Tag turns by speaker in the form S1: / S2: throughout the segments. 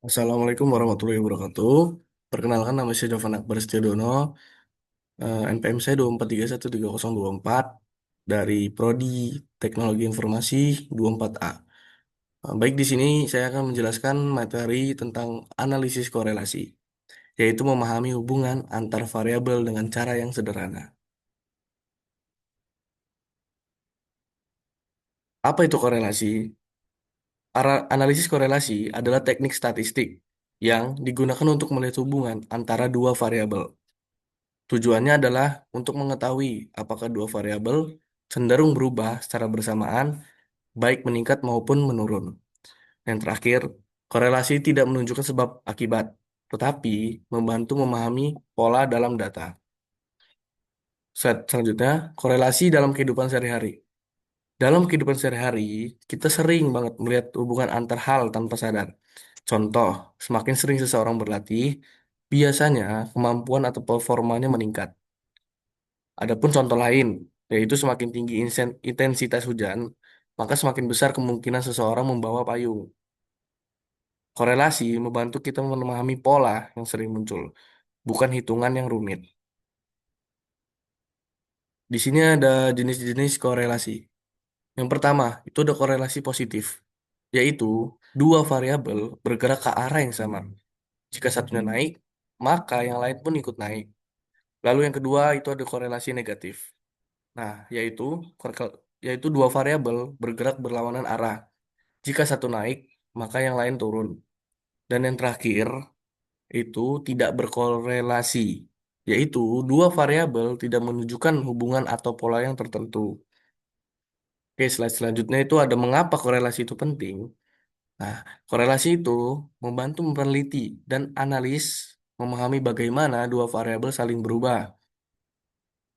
S1: Assalamualaikum warahmatullahi wabarakatuh. Perkenalkan nama saya Jovan Akbar Setiadono, NPM saya 2431324 dari Prodi Teknologi Informasi 24A. Baik di sini saya akan menjelaskan materi tentang analisis korelasi, yaitu memahami hubungan antar variabel dengan cara yang sederhana. Apa itu korelasi? Analisis korelasi adalah teknik statistik yang digunakan untuk melihat hubungan antara dua variabel. Tujuannya adalah untuk mengetahui apakah dua variabel cenderung berubah secara bersamaan, baik meningkat maupun menurun. Yang terakhir, korelasi tidak menunjukkan sebab akibat, tetapi membantu memahami pola dalam data. Selanjutnya, korelasi dalam kehidupan sehari-hari. Dalam kehidupan sehari-hari, kita sering banget melihat hubungan antar hal tanpa sadar. Contoh, semakin sering seseorang berlatih, biasanya kemampuan atau performanya meningkat. Adapun contoh lain, yaitu semakin tinggi intensitas hujan, maka semakin besar kemungkinan seseorang membawa payung. Korelasi membantu kita memahami pola yang sering muncul, bukan hitungan yang rumit. Di sini ada jenis-jenis korelasi. Yang pertama, itu ada korelasi positif, yaitu dua variabel bergerak ke arah yang sama. Jika satunya naik, maka yang lain pun ikut naik. Lalu yang kedua, itu ada korelasi negatif. Nah, yaitu dua variabel bergerak berlawanan arah. Jika satu naik, maka yang lain turun. Dan yang terakhir, itu tidak berkorelasi, yaitu dua variabel tidak menunjukkan hubungan atau pola yang tertentu. Oke, slide selanjutnya itu ada mengapa korelasi itu penting. Nah, korelasi itu membantu meneliti dan analis memahami bagaimana dua variabel saling berubah.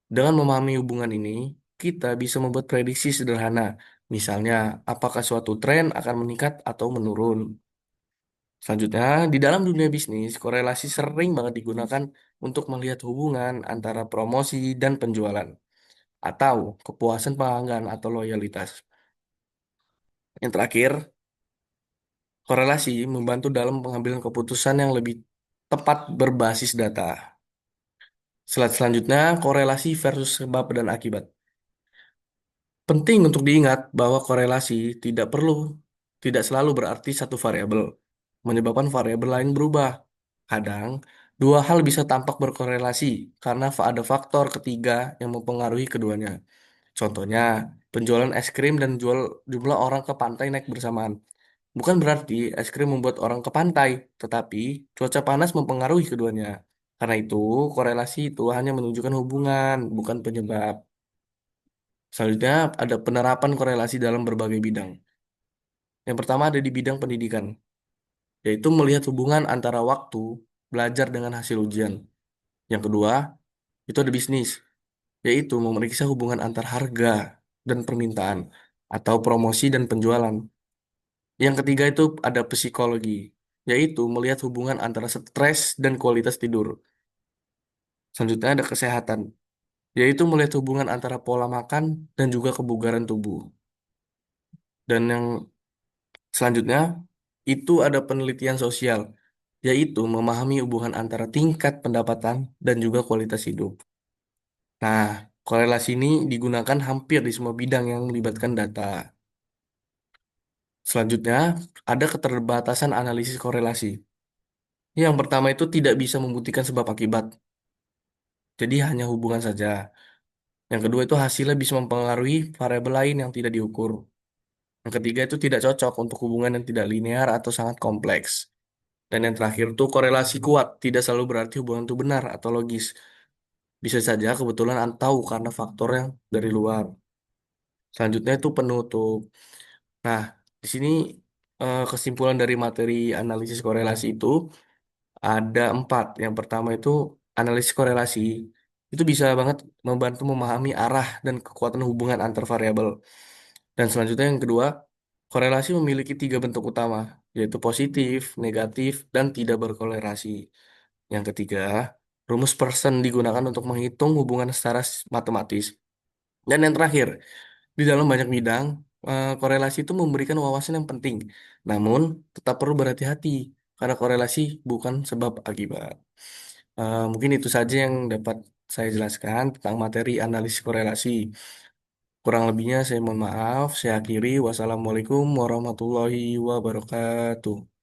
S1: Dengan memahami hubungan ini, kita bisa membuat prediksi sederhana. Misalnya, apakah suatu tren akan meningkat atau menurun. Selanjutnya, di dalam dunia bisnis, korelasi sering banget digunakan untuk melihat hubungan antara promosi dan penjualan, atau kepuasan pelanggan atau loyalitas. Yang terakhir, korelasi membantu dalam pengambilan keputusan yang lebih tepat berbasis data. Slide selanjutnya, korelasi versus sebab dan akibat. Penting untuk diingat bahwa korelasi tidak selalu berarti satu variabel menyebabkan variabel lain berubah. Kadang, dua hal bisa tampak berkorelasi karena ada faktor ketiga yang mempengaruhi keduanya. Contohnya, penjualan es krim dan jumlah orang ke pantai naik bersamaan. Bukan berarti es krim membuat orang ke pantai, tetapi cuaca panas mempengaruhi keduanya. Karena itu, korelasi itu hanya menunjukkan hubungan, bukan penyebab. Selanjutnya, ada penerapan korelasi dalam berbagai bidang. Yang pertama ada di bidang pendidikan, yaitu melihat hubungan antara waktu belajar dengan hasil ujian. Yang kedua, itu ada bisnis, yaitu memeriksa hubungan antar harga dan permintaan, atau promosi dan penjualan. Yang ketiga itu ada psikologi, yaitu melihat hubungan antara stres dan kualitas tidur. Selanjutnya ada kesehatan, yaitu melihat hubungan antara pola makan dan juga kebugaran tubuh. Dan yang selanjutnya, itu ada penelitian sosial, yaitu memahami hubungan antara tingkat pendapatan dan juga kualitas hidup. Nah, korelasi ini digunakan hampir di semua bidang yang melibatkan data. Selanjutnya, ada keterbatasan analisis korelasi. Yang pertama itu tidak bisa membuktikan sebab akibat, jadi hanya hubungan saja. Yang kedua itu hasilnya bisa mempengaruhi variabel lain yang tidak diukur. Yang ketiga itu tidak cocok untuk hubungan yang tidak linear atau sangat kompleks. Dan yang terakhir itu korelasi kuat, tidak selalu berarti hubungan itu benar atau logis. Bisa saja kebetulan tahu karena faktor yang dari luar. Selanjutnya itu penutup. Nah, di sini kesimpulan dari materi analisis korelasi itu ada empat. Yang pertama itu analisis korelasi. Itu bisa banget membantu memahami arah dan kekuatan hubungan antar variabel. Dan selanjutnya yang kedua, korelasi memiliki tiga bentuk utama, yaitu positif, negatif, dan tidak berkorelasi. Yang ketiga, rumus Pearson digunakan untuk menghitung hubungan secara matematis. Dan yang terakhir, di dalam banyak bidang, korelasi itu memberikan wawasan yang penting, namun tetap perlu berhati-hati. karena korelasi bukan sebab akibat. Mungkin itu saja yang dapat saya jelaskan tentang materi analisis korelasi. Kurang lebihnya saya mohon maaf. Saya akhiri. Wassalamualaikum warahmatullahi wabarakatuh.